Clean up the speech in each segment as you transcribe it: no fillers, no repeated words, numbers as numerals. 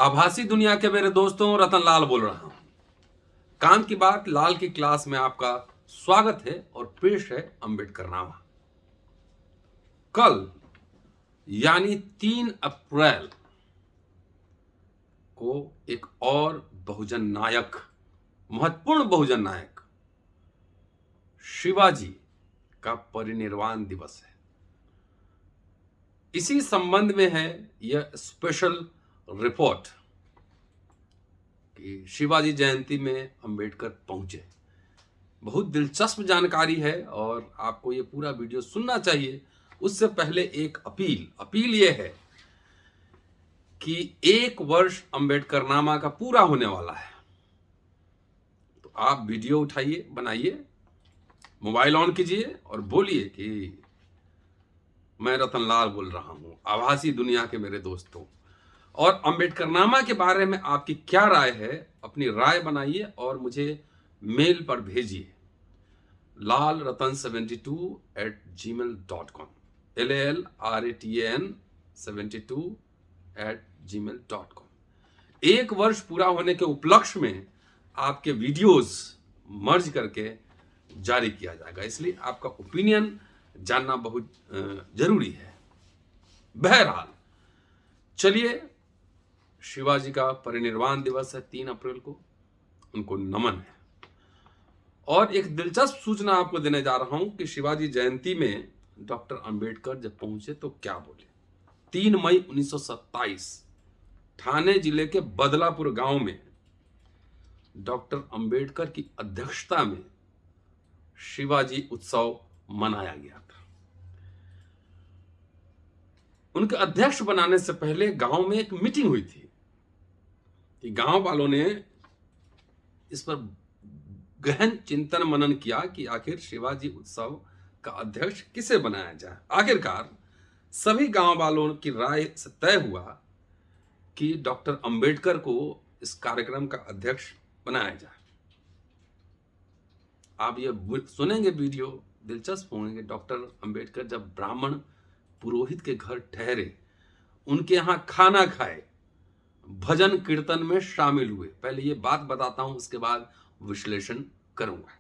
आभासी दुनिया के मेरे दोस्तों, रतन लाल बोल रहा हूं। काम की बात लाल की क्लास में आपका स्वागत है और पेश है अम्बेडकरनामा। कल यानी 3 अप्रैल को एक और बहुजन नायक, महत्वपूर्ण बहुजन नायक शिवाजी का परिनिर्वाण दिवस है। इसी संबंध में है यह स्पेशल रिपोर्ट कि शिवाजी जयंती में अंबेडकर पहुंचे। बहुत दिलचस्प जानकारी है और आपको ये पूरा वीडियो सुनना चाहिए। उससे पहले एक अपील ये है कि 1 वर्ष अंबेडकरनामा का पूरा होने वाला है, तो आप वीडियो उठाइए, बनाइए, मोबाइल ऑन कीजिए और बोलिए कि मैं रतन लाल बोल रहा हूं, आभासी दुनिया के मेरे दोस्तों। और अंबेडकरनामा के बारे में आपकी क्या राय है, अपनी राय बनाइए और मुझे मेल पर भेजिए lalratan72@gmail.com LALRATAN72@gmail.com। 1 वर्ष पूरा होने के उपलक्ष्य में आपके वीडियोस मर्ज करके जारी किया जाएगा, इसलिए आपका ओपिनियन जानना बहुत जरूरी है। बहरहाल चलिए, शिवाजी का परिनिर्वाण दिवस है 3 अप्रैल को, उनको नमन है। और एक दिलचस्प सूचना आपको देने जा रहा हूं कि शिवाजी जयंती में डॉक्टर अंबेडकर जब पहुंचे तो क्या बोले। 3 मई 1927 ठाणे जिले के बदलापुर गांव में डॉक्टर अंबेडकर की अध्यक्षता में शिवाजी उत्सव मनाया गया था। उनके अध्यक्ष बनाने से पहले गांव में एक मीटिंग हुई थी कि गांव वालों ने इस पर गहन चिंतन मनन किया कि आखिर शिवाजी उत्सव का अध्यक्ष किसे बनाया जाए। आखिरकार सभी गांव वालों की राय से तय हुआ कि डॉक्टर अंबेडकर को इस कार्यक्रम का अध्यक्ष बनाया जाए। आप ये सुनेंगे वीडियो, दिलचस्प होंगे। डॉक्टर अंबेडकर जब ब्राह्मण पुरोहित के घर ठहरे, उनके यहां खाना खाए, भजन कीर्तन में शामिल हुए। पहले ये बात बताता हूं, उसके बाद विश्लेषण करूंगा।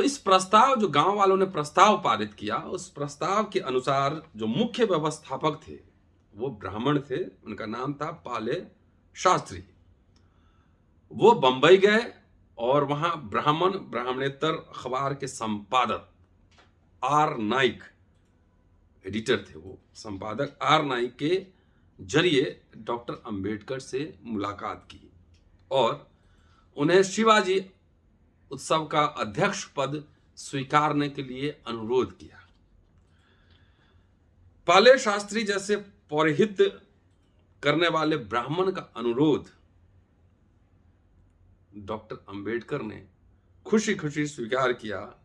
इस प्रस्ताव, जो गांव वालों ने प्रस्ताव पारित किया, उस प्रस्ताव के अनुसार जो मुख्य व्यवस्थापक थे वो ब्राह्मण थे। उनका नाम था पाले शास्त्री। वो बंबई गए और वहां ब्राह्मणेतर अखबार के संपादक आर नाइक, एडिटर थे वो, संपादक आर नाइक के जरिए डॉक्टर अंबेडकर से मुलाकात की और उन्हें शिवाजी उत्सव का अध्यक्ष पद स्वीकारने के लिए अनुरोध किया। पाले शास्त्री जैसे पौरोहित्य करने वाले ब्राह्मण का अनुरोध डॉक्टर अंबेडकर ने खुशी खुशी स्वीकार किया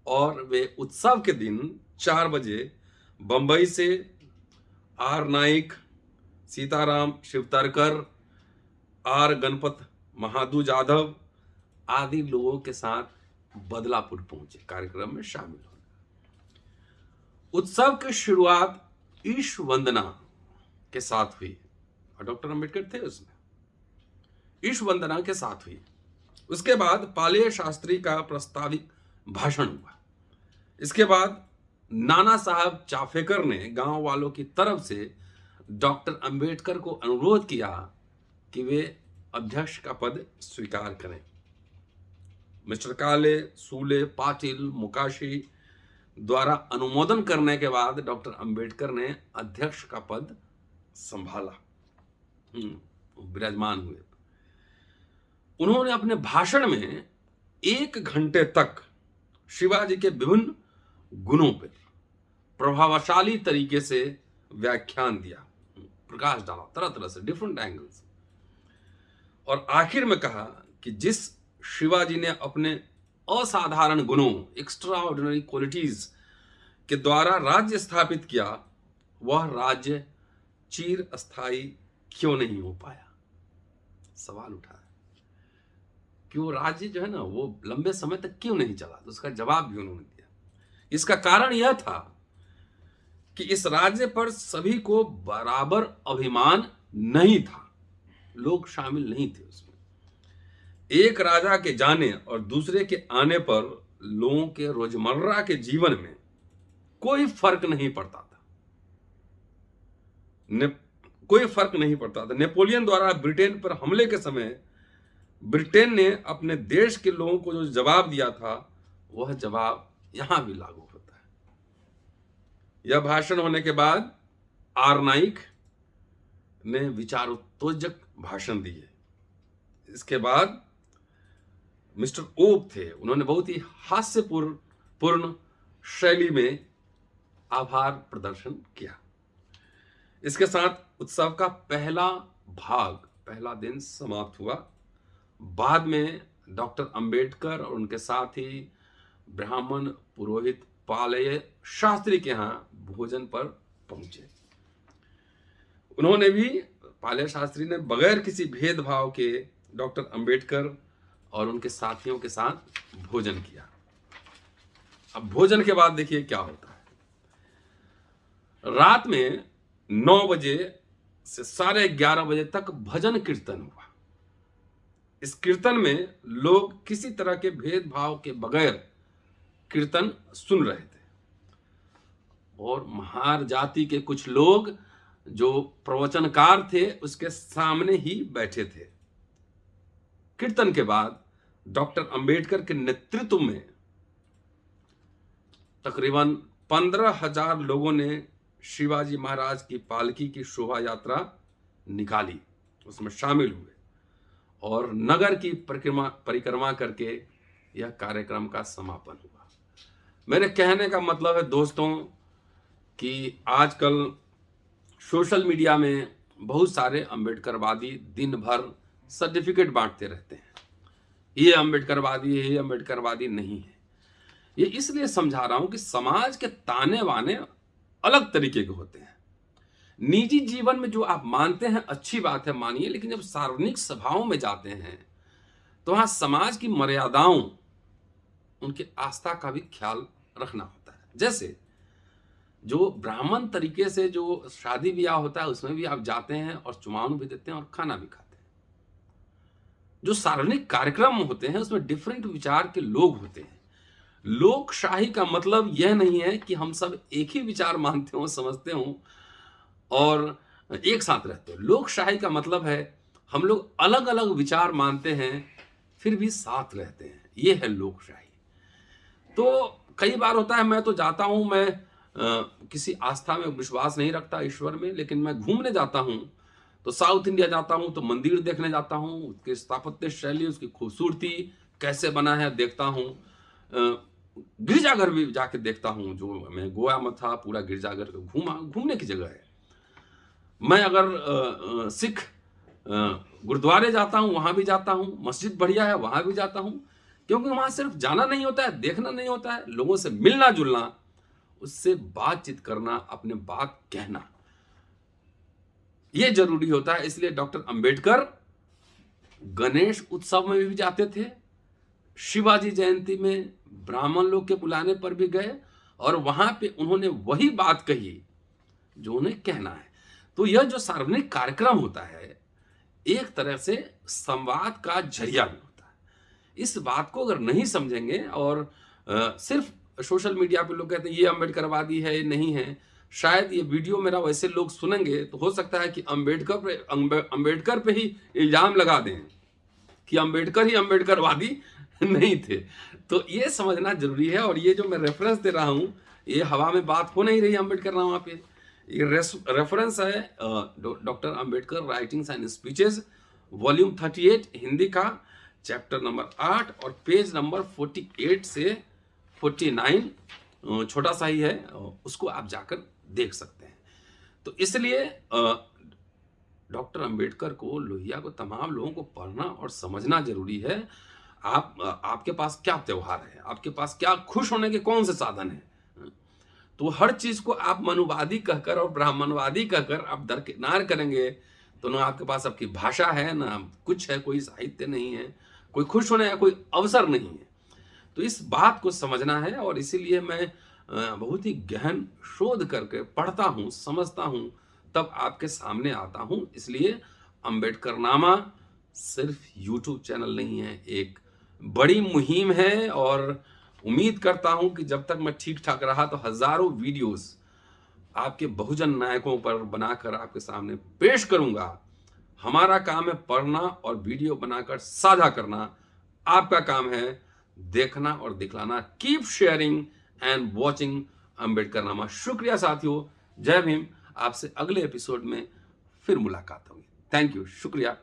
और वे उत्सव के दिन 4 बजे बंबई से आर नाइक, सीताराम शिवतरकर, आर गणपत महादू जाधव आदि लोगों के साथ बदलापुर पहुंचे कार्यक्रम में शामिल होने। उत्सव की शुरुआत ईश वंदना के साथ हुई और डॉक्टर अंबेडकर थे उसमें। ईश वंदना के साथ हुई। उसके बाद पाले शास्त्री का प्रस्तावित भाषण हुआ। इसके बाद नाना साहब चाफेकर ने गांव वालों की तरफ से डॉक्टर अंबेडकर को अनुरोध किया कि वे अध्यक्ष का पद स्वीकार करें। मिस्टर काले, सूले, पाटिल, मुकाशी द्वारा अनुमोदन करने के बाद डॉक्टर अंबेडकर ने अध्यक्ष का पद संभाला, विराजमान हुए। उन्होंने अपने भाषण में 1 घंटे तक शिवाजी के विभिन्न गुणों पर प्रभावशाली तरीके से व्याख्यान दिया, प्रकाश डाला तरह तरह से, डिफरेंट एंगल्स। और आखिर में कहा कि जिस शिवाजी ने अपने असाधारण गुणों, एक्स्ट्राऑर्डिनरी क्वालिटीज के द्वारा राज्य स्थापित किया, वह राज्य चिर अस्थायी क्यों नहीं हो पाया। सवाल उठा कि वो राज्य जो है ना, वो लंबे समय तक क्यों नहीं चला, तो उसका जवाब भी उन्होंने दिया। इसका कारण यह था कि इस राज्य पर सभी को बराबर अभिमान नहीं था, लोग शामिल नहीं थे उसमें। एक राजा के जाने और दूसरे के आने पर लोगों के रोजमर्रा के जीवन में कोई फर्क नहीं पड़ता था। कोई फर्क नहीं पड़ता था। नेपोलियन द्वारा ब्रिटेन पर हमले के समय ब्रिटेन ने अपने देश के लोगों को जो जवाब दिया था, वह जवाब यहां भी लागू होता है। यह भाषण होने के बाद आर नाइक ने विचारोत्तेजक भाषण दिए। इसके बाद मिस्टर ओक थे, उन्होंने बहुत ही हास्यपूर्ण शैली में आभार प्रदर्शन किया। इसके साथ उत्सव का पहला दिन समाप्त हुआ। बाद में डॉक्टर अंबेडकर और उनके साथी ब्राह्मण पुरोहित पालय शास्त्री के यहां भोजन पर पहुंचे। उन्होंने भी, पालय शास्त्री ने बगैर किसी भेदभाव के डॉक्टर अंबेडकर और उनके साथियों के साथ भोजन किया। अब भोजन के बाद देखिए क्या होता है। रात में 9 बजे से 11:30 बजे तक भजन कीर्तन हुआ। इस कीर्तन में लोग किसी तरह के भेदभाव के बगैर कीर्तन सुन रहे थे और महार जाति के कुछ लोग जो प्रवचनकार थे उसके सामने ही बैठे थे। कीर्तन के बाद डॉक्टर अंबेडकर के नेतृत्व में तकरीबन 15,000 लोगों ने शिवाजी महाराज की पालकी की शोभा यात्रा निकाली, उसमें शामिल हुए और नगर की परिक्रमा करके यह कार्यक्रम का समापन हुआ। मेरे कहने का मतलब है दोस्तों कि आजकल सोशल मीडिया में बहुत सारे अंबेडकरवादी दिन भर सर्टिफिकेट बांटते रहते हैं, ये अंबेडकरवादी है, ये अंबेडकरवादी नहीं है। ये इसलिए समझा रहा हूं कि समाज के ताने बाने अलग तरीके के होते हैं। निजी जीवन में जो आप मानते हैं अच्छी बात है, मानिए, लेकिन जब सार्वजनिक सभाओं में जाते हैं तो वहां समाज की मर्यादाओं, उनकी आस्था का भी ख्याल रखना होता है। जैसे जो ब्राह्मण तरीके से जो शादी ब्याह होता है उसमें भी आप जाते हैं और चुमावन भी देते हैं और खाना भी खाते हैं। जो सार्वजनिक कार्यक्रम होते हैं उसमें डिफरेंट विचार के लोग होते हैं। लोकशाही का मतलब यह नहीं है कि हम सब एक ही विचार मानते हो, समझते हो और एक साथ रहते हो। लोकशाही का मतलब है हम लोग अलग अलग विचार मानते हैं फिर भी साथ रहते हैं, ये है लोकशाही। तो कई बार होता है, मैं तो जाता हूं, मैं किसी आस्था में विश्वास नहीं रखता ईश्वर में, लेकिन मैं घूमने जाता हूं तो साउथ इंडिया जाता हूं तो मंदिर देखने जाता हूं, उसकी स्थापत्य शैली, उसकी खूबसूरती कैसे बना है देखता हूं। गिरजाघर भी जाके देखता हूं, जो मैं गोवा में था पूरा गिरजाघर घूमने की जगह है। मैं अगर सिख गुरुद्वारे जाता हूं वहां भी जाता हूं, मस्जिद बढ़िया है वहां भी जाता हूं, क्योंकि वहां सिर्फ जाना नहीं होता है, देखना नहीं होता है, लोगों से मिलना जुलना, उससे बातचीत करना, अपने बात कहना, यह जरूरी होता है। इसलिए डॉक्टर अंबेडकर गणेश उत्सव में भी जाते थे, शिवाजी जयंती में ब्राह्मण लोग के बुलाने पर भी गए और वहां पे उन्होंने वही बात कही जो उन्हें कहना है। तो यह जो सार्वजनिक कार्यक्रम होता है एक तरह से संवाद का जरिया भी होता है। इस बात को अगर नहीं समझेंगे और सिर्फ सोशल मीडिया पे लोग कहते हैं ये अंबेडकरवादी है, ये नहीं है, शायद ये वीडियो मेरा वैसे लोग सुनेंगे तो हो सकता है कि अंबेडकर पे ही इल्जाम लगा दें कि अंबेडकर ही अंबेडकरवादी नहीं थे। तो ये समझना जरूरी है। और ये जो मैं रेफरेंस दे रहा हूं ये हवा में बात हो नहीं रही अंबेडकर नामा पे, ये रेफरेंस है doctor Ambedkar writings and speeches volume 38 Hindi का, चैप्टर नंबर 8 और पेज नंबर 48 से 49, छोटा सा ही है, उसको आप जाकर देख सकते हैं। तो इसलिए डॉक्टर अंबेडकर को, लोहिया को, तमाम लोगों को पढ़ना और समझना जरूरी है। आपके पास क्या त्योहार है, आपके पास क्या खुश होने के कौन से साधन है, तो हर चीज को आप मनुवादी कहकर और ब्राह्मणवादी कहकर आप दरकिनार करेंगे तो ना आपके पास आपकी भाषा है, ना कुछ है, कोई साहित्य नहीं है, कोई खुश होने का कोई अवसर नहीं है। तो इस बात को समझना है और इसीलिए मैं बहुत ही गहन शोध करके पढ़ता हूँ, समझता हूँ, तब आपके सामने आता हूं। इसलिए अंबेडकर नामा सिर्फ यूट्यूब चैनल नहीं है, एक बड़ी मुहिम है और उम्मीद करता हूं कि जब तक मैं ठीक ठाक रहा तो हजारों वीडियोस आपके बहुजन नायकों पर बनाकर आपके सामने पेश करूंगा। हमारा काम है पढ़ना और वीडियो बनाकर साझा करना, आपका काम है देखना और दिखलाना। Keep sharing and watching Ambedkar नामा। शुक्रिया साथियों, जय भीम। आपसे अगले एपिसोड में फिर मुलाकात होगी। थैंक यू, शुक्रिया।